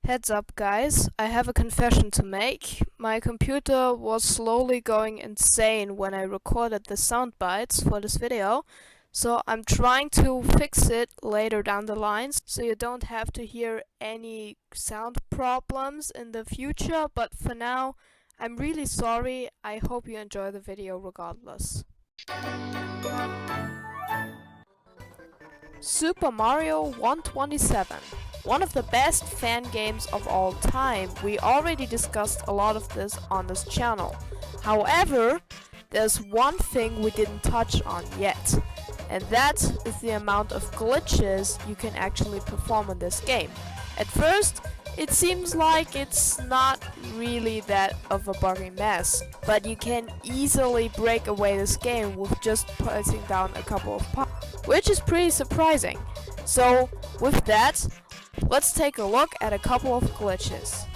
Heads up guys, I have a confession to make. My computer was slowly going insane when I recorded the sound bites for this video, so I'm trying to fix it later down the lines so you don't have to hear any sound problems in the future, but for now, I'm really sorry. I hope you enjoy the video regardless. Super Mario 127. One of the best fan games of all time. We already discussed a lot of this on this channel. However, there's one thing we didn't touch on yet, and that is the amount of glitches you can actually perform in this game. At first, it seems like it's not really that of a buggy mess, but you can easily break away this game with just pressing down a couple of parts, which is pretty surprising. So, with that, let's take a look at a couple of glitches.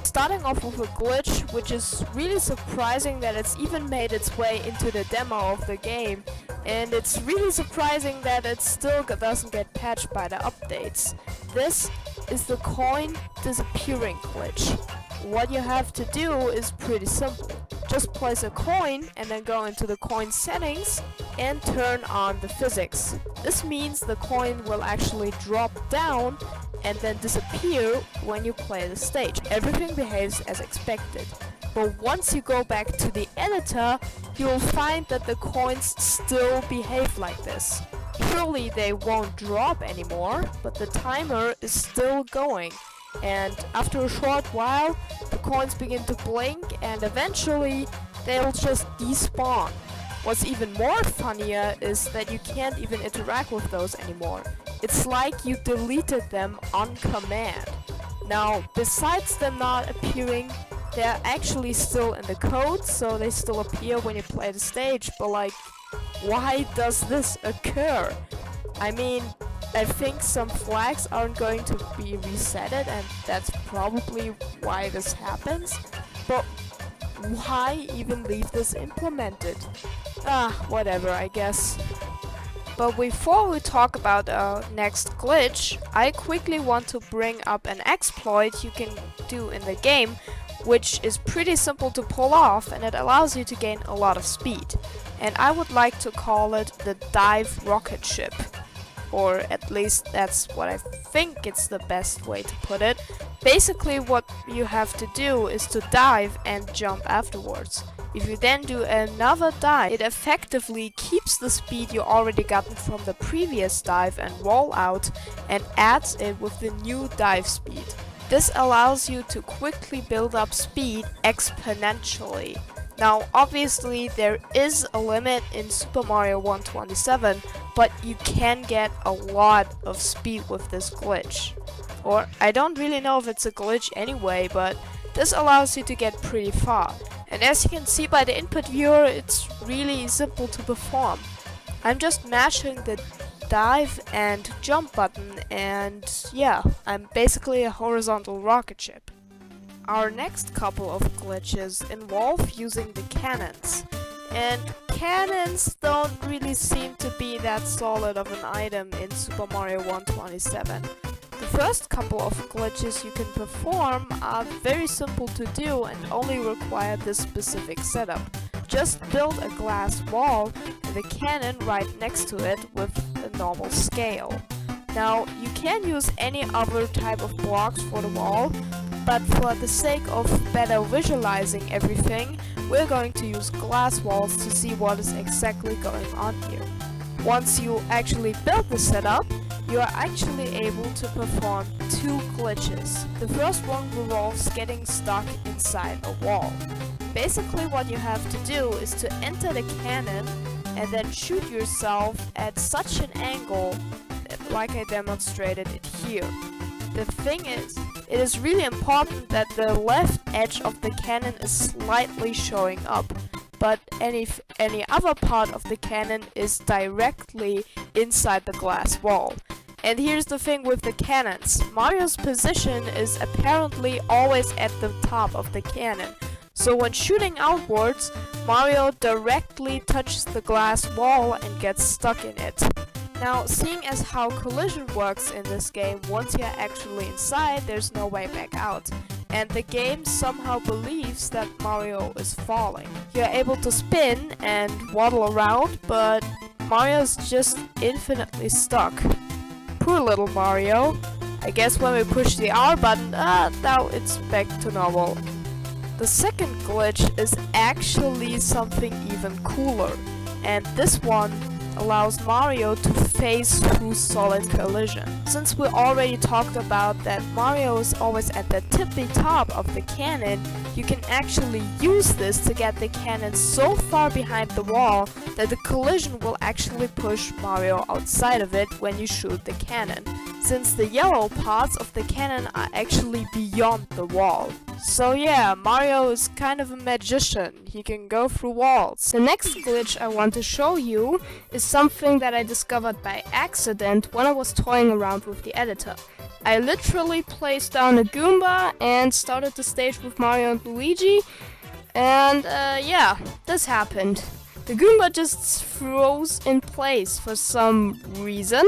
Starting off with a glitch, which is really surprising that it's even made its way into the demo of the game, and it's really surprising that it still doesn't get patched by the updates. This is the coin disappearing glitch. What you have to do is pretty simple. Just place a coin and then go into the coin settings and turn on the physics. This means the coin will actually drop down and then disappear when you play the stage. Everything behaves as expected. But once you go back to the editor, you'll find that the coins still behave like this. Surely they won't drop anymore, but the timer is still going. And after a short while, the coins begin to blink and eventually they'll just despawn. What's even more funnier is that you can't even interact with those anymore. It's like you deleted them on command. Now, besides them not appearing, they're actually still in the code, so they still appear when you play the stage, but like, why does this occur? I mean, I think some flags aren't going to be resetted, and that's probably why this happens, but why even leave this implemented? Whatever, I guess. But before we talk about our next glitch, I quickly want to bring up an exploit you can do in the game, which is pretty simple to pull off and it allows you to gain a lot of speed. And I would like to call it the dive rocket ship. Or at least that's what I think it's the best way to put it. Basically what you have to do is to dive and jump afterwards. If you then do another dive, it effectively keeps the speed you already gotten from the previous dive and roll out and adds it with the new dive speed. This allows you to quickly build up speed exponentially. Now obviously there is a limit in Super Mario 127, but you can get a lot of speed with this glitch. Or I don't really know if it's a glitch anyway, but this allows you to get pretty far. And as you can see by the input viewer, it's really simple to perform. I'm just mashing the dive and jump button and yeah, I'm basically a horizontal rocket ship. Our next couple of glitches involve using the cannons. And cannons don't really seem to be that solid of an item in Super Mario 127. The first couple of glitches you can perform are very simple to do and only require this specific setup. Just build a glass wall and the cannon right next to it with a normal scale. Now, you can use any other type of blocks for the wall, but for the sake of better visualizing everything, we're going to use glass walls to see what is exactly going on here. Once you actually build the setup, you are actually able to perform two glitches. The first one involves getting stuck inside a wall. Basically what you have to do is to enter the cannon and then shoot yourself at such an angle like I demonstrated it here. The thing is, it is really important that the left edge of the cannon is slightly showing up, but any other part of the cannon is directly inside the glass wall. And here's the thing with the cannons. Mario's position is apparently always at the top of the cannon. So when shooting outwards, Mario directly touches the glass wall and gets stuck in it. Now, seeing as how collision works in this game, once you're actually inside, there's no way back out. And the game somehow believes that Mario is falling. You're able to spin and waddle around, but Mario's just infinitely stuck. Poor little Mario. I guess when we push the R button, now it's back to normal. The second glitch is actually something even cooler, and this one allows Mario to phase through solid collision. Since we already talked about that Mario is always at the tippy top of the cannon, you can actually use this to get the cannon so far behind the wall that the collision will actually push Mario outside of it when you shoot the cannon, since the yellow parts of the cannon are actually beyond the wall. So yeah, Mario is kind of a magician. He can go through walls. The next glitch I want to show you is something that I discovered by accident when I was toying around with the editor. I literally placed down a Goomba and started the stage with Mario and Luigi, and yeah, this happened. The Goomba just froze in place for some reason.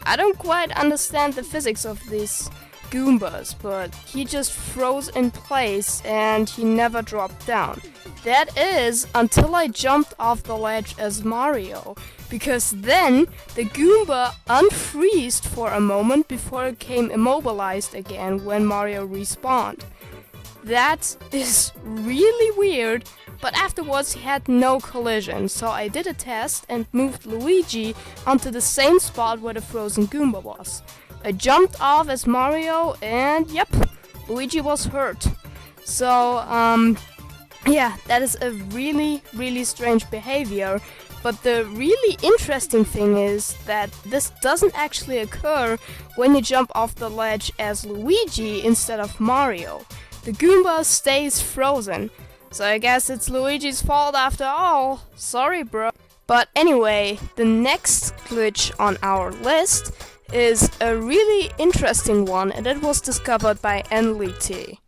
I don't quite understand the physics of these Goombas, but he just froze in place and he never dropped down. That is, until I jumped off the ledge as Mario, because then the Goomba unfreezed for a moment before it came immobilized again when Mario respawned. That is really weird, but afterwards he had no collision, so I did a test and moved Luigi onto the same spot where the frozen Goomba was. I jumped off as Mario and yep, Luigi was hurt. So, yeah, that is a really strange behavior. But the really interesting thing is that this doesn't actually occur when you jump off the ledge as Luigi instead of Mario. The Goomba stays frozen. So I guess it's Luigi's fault after all. Sorry, bro. But anyway, the next glitch on our list is a really interesting one, and it was discovered by Enlite.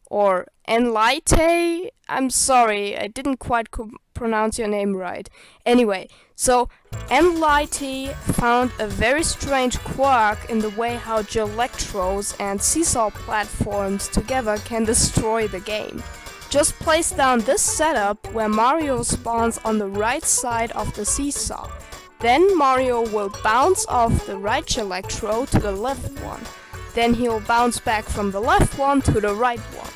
Or Enlite? I'm sorry, I didn't quite pronounce your name right. Anyway, so Enlite found a very strange quirk in the way how Gelectros and seesaw platforms together can destroy the game. Just place down this setup where Mario spawns on the right side of the seesaw. Then Mario will bounce off the right Gelectro to the left one. Then he'll bounce back from the left one to the right one.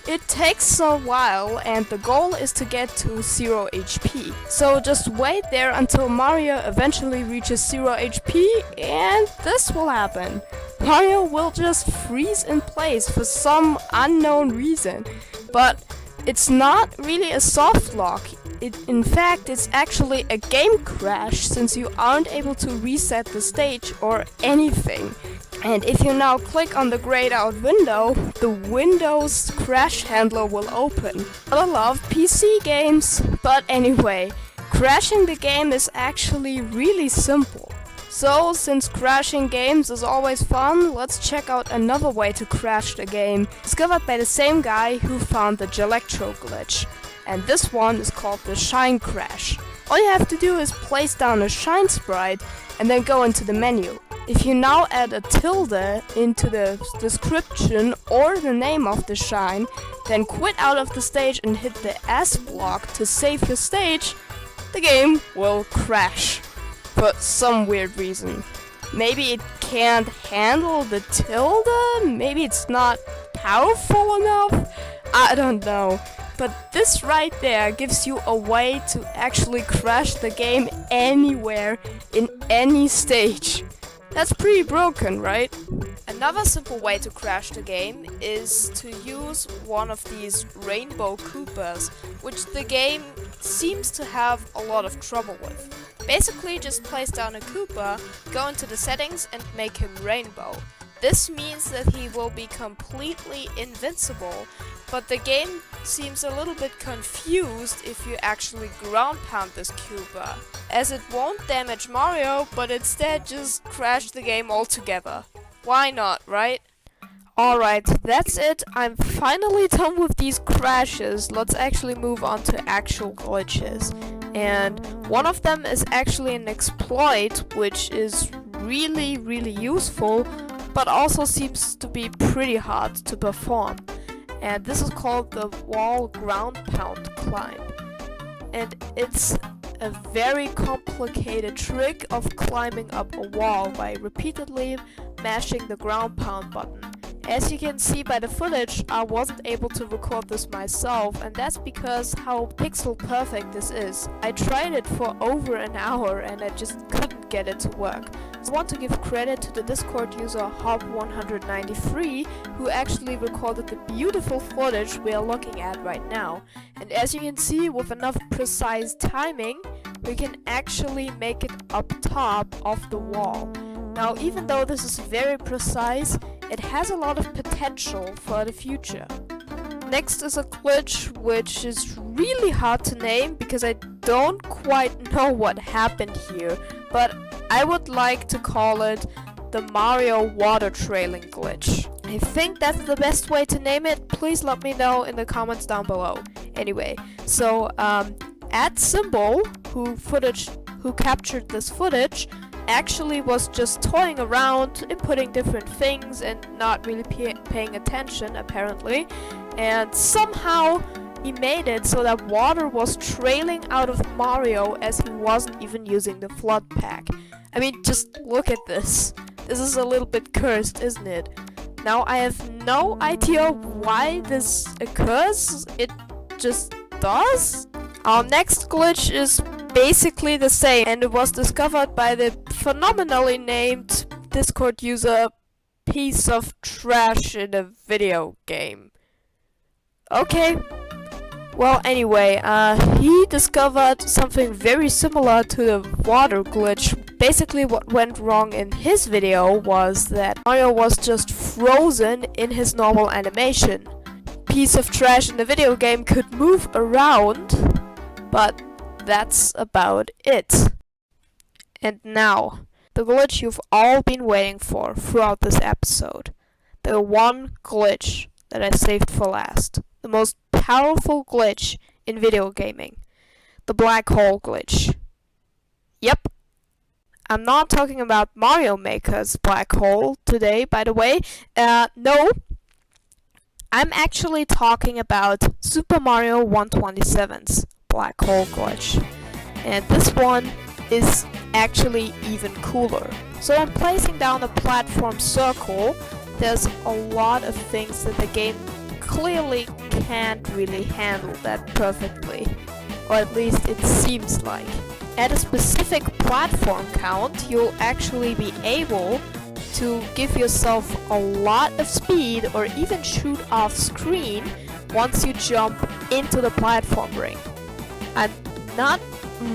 It takes a while and the goal is to get to 0 HP. So just wait there until Mario eventually reaches 0 HP and this will happen. Mario will just freeze in place for some unknown reason. But it's not really a soft lock. In fact, it's actually a game crash since you aren't able to reset the stage or anything. And if you now click on the grayed out window, the Windows crash handler will open. I love PC games, but anyway, crashing the game is actually really simple. So, since crashing games is always fun, let's check out another way to crash the game, discovered by the same guy who found the Gelectro glitch. And this one is called the Shine Crash. All you have to do is place down a Shine sprite and then go into the menu. If you now add a tilde into the description or the name of the shine, then quit out of the stage and hit the S block to save your stage, the game will crash. For some weird reason. Maybe it can't handle the tilde? Maybe it's not powerful enough? I don't know. But this right there gives you a way to actually crash the game anywhere, in any stage. That's pretty broken, right? Another simple way to crash the game is to use one of these rainbow Koopas, which the game seems to have a lot of trouble with. Basically, just place down a Koopa, go into the settings and make him rainbow. This means that he will be completely invincible, but the game seems a little bit confused if you actually ground pound this Koopa, as it won't damage Mario, but instead just crash the game altogether. Why not, right? Alright, that's it. I'm finally done with these crashes. Let's actually move on to actual glitches. And one of them is actually an exploit, which is really useful, but also seems to be pretty hard to perform. And this is called the wall ground pound climb. And it's a very complicated trick of climbing up a wall by repeatedly mashing the ground pound button. As you can see by the footage, I wasn't able to record this myself, and that's because how pixel perfect this is. I tried it for over an hour and I just couldn't get it to work. So I want to give credit to the Discord user Hob193, who actually recorded the beautiful footage we are looking at right now. And as you can see, with enough precise timing, we can actually make it up top of the wall. Now, even though this is very precise, it has a lot of potential for the future. Next is a glitch which is really hard to name because I don't quite know what happened here, but I would like to call it the Mario water trailing glitch. I think that's the best way to name it. Please let me know in the comments down below. Anyway, so @symbol, who captured this footage, actually was just toying around, inputting different things and not really paying attention apparently, and somehow he made it so that water was trailing out of Mario as he wasn't even using the flood pack. I mean, just look at this. This is a little bit cursed, isn't it? Now I have no idea why this occurs, it just does. Our next glitch is basically the same, and it was discovered by the phenomenally named Discord user Piece of Trash in a Video Game. Okay. Well, anyway, he discovered something very similar to the water glitch. Basically, what went wrong in his video was that Mario was just frozen in his normal animation. Piece of Trash in the Video Game could move around, but that's about it. And now, the glitch you've all been waiting for throughout this episode. The one glitch that I saved for last. The most powerful glitch in video gaming. The black hole glitch. Yep. I'm not talking about Mario Maker's black hole today, by the way. No. I'm actually talking about Super Mario 127's black hole glitch. And this one is actually even cooler. So I'm placing down a platform circle. There's a lot of things that the game clearly can't really handle that perfectly. Or at least it seems like. At a specific platform count, you'll actually be able to give yourself a lot of speed or even shoot off screen once you jump into the platform ring. I'm not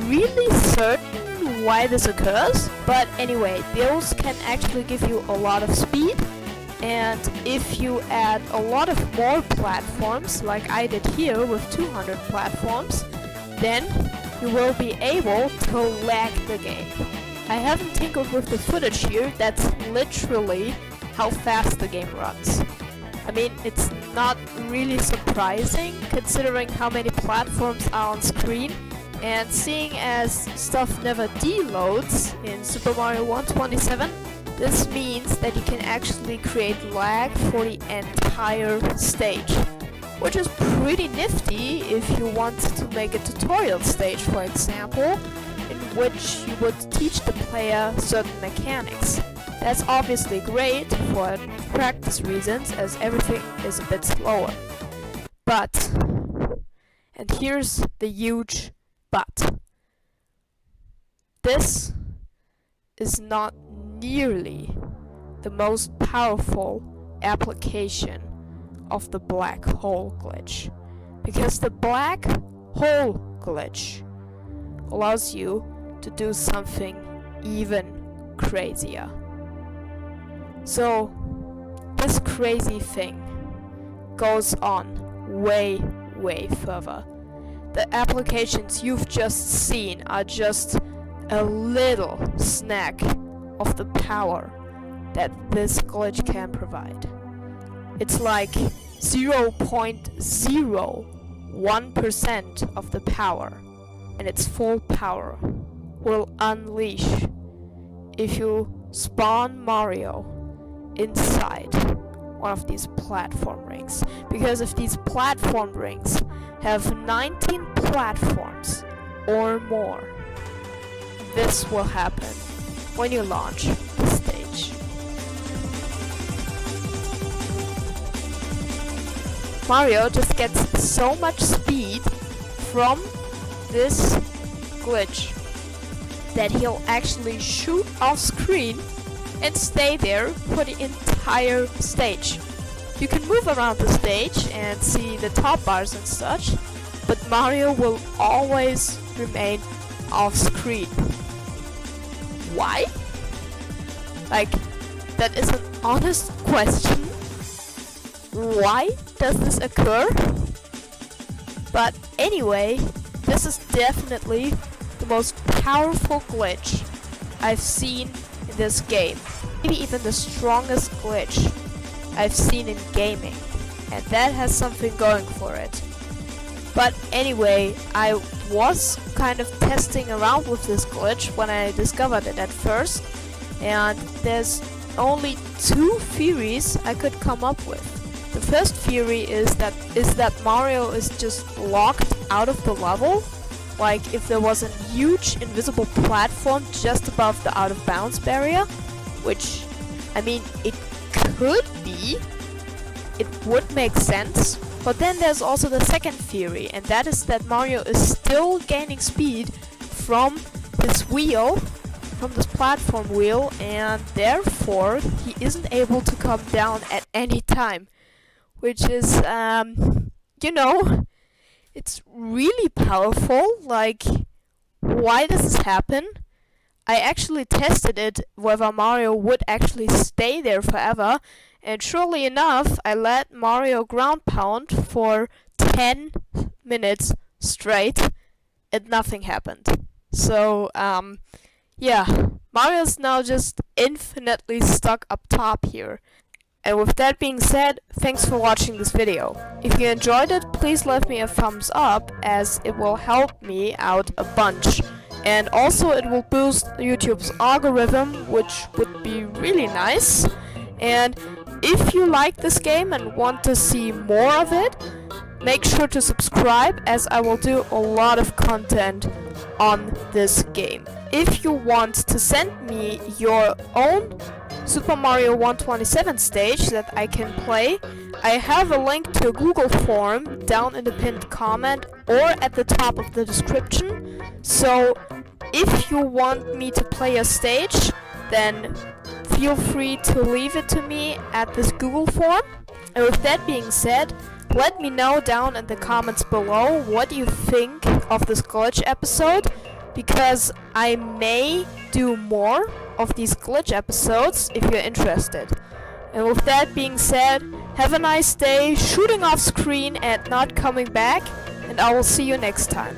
really certain why this occurs, but anyway, those can actually give you a lot of speed, and if you add a lot of more platforms, like I did here with 200 platforms, then you will be able to lag the game. I haven't tinkered with the footage here, that's literally how fast the game runs. I mean, it's not really surprising considering how many platforms are on screen, and seeing as stuff never deloads in Super Mario 127, this means that you can actually create lag for the entire stage, which is pretty nifty if you want to make a tutorial stage, for example, in which you would teach the player certain mechanics. That's obviously great for practice reasons, as everything is a bit slower. But, and here's the huge but, this is not nearly the most powerful application of the black hole glitch. Because the black hole glitch allows you to do something even crazier. So, this crazy thing goes on way further. The applications you've just seen are just a little snack of the power that this glitch can provide. It's like 0.01% of the power and its full power will unleash if you spawn Mario inside one of these platform rings. Because if these platform rings have 19 platforms or more, this will happen when you launch the stage. Mario just gets so much speed from this glitch that he'll actually shoot off screen and stay there for the entire stage. You can move around the stage and see the top bars and such, but Mario will always remain off screen. Why? Like, that is an honest question. Why does this occur? But anyway, this is definitely the most powerful glitch I've seen in this game. Maybe even the strongest glitch I've seen in gaming. And that has something going for it. But anyway, I was kind of testing around with this glitch when I discovered it at first. And there's only two theories I could come up with. The first theory is that Mario is just locked out of the level. Like if there was a huge invisible platform just above the out of bounds barrier, which, I mean, it could be. It would make sense. But then there's also the second theory, and that is that Mario is still gaining speed from this wheel, from this platform wheel, and therefore he isn't able to come down at any time. Which is, you know, it's really powerful. Like, why does this happen? I actually tested it whether Mario would actually stay there forever, and surely enough, I let Mario ground pound for 10 minutes straight, and nothing happened. So, yeah, Mario's now just infinitely stuck up top here. And with that being said, thanks for watching this video. If you enjoyed it, please leave me a thumbs up, as it will help me out a bunch. And also it will boost YouTube's algorithm, which would be really nice. And if you like this game and want to see more of it, make sure to subscribe, as I will do a lot of content on this game. If you want to send me your own Super Mario 127 stage that I can play, I have a link to a Google form down in the pinned comment or at the top of the description. So if you want me to play a stage, then feel free to leave it to me at this Google form. And with that being said, let me know down in the comments below what you think of this glitch episode, because I may do more of these glitch episodes if you're interested. And with that being said, have a nice day, shooting off screen and not coming back, and I will see you next time.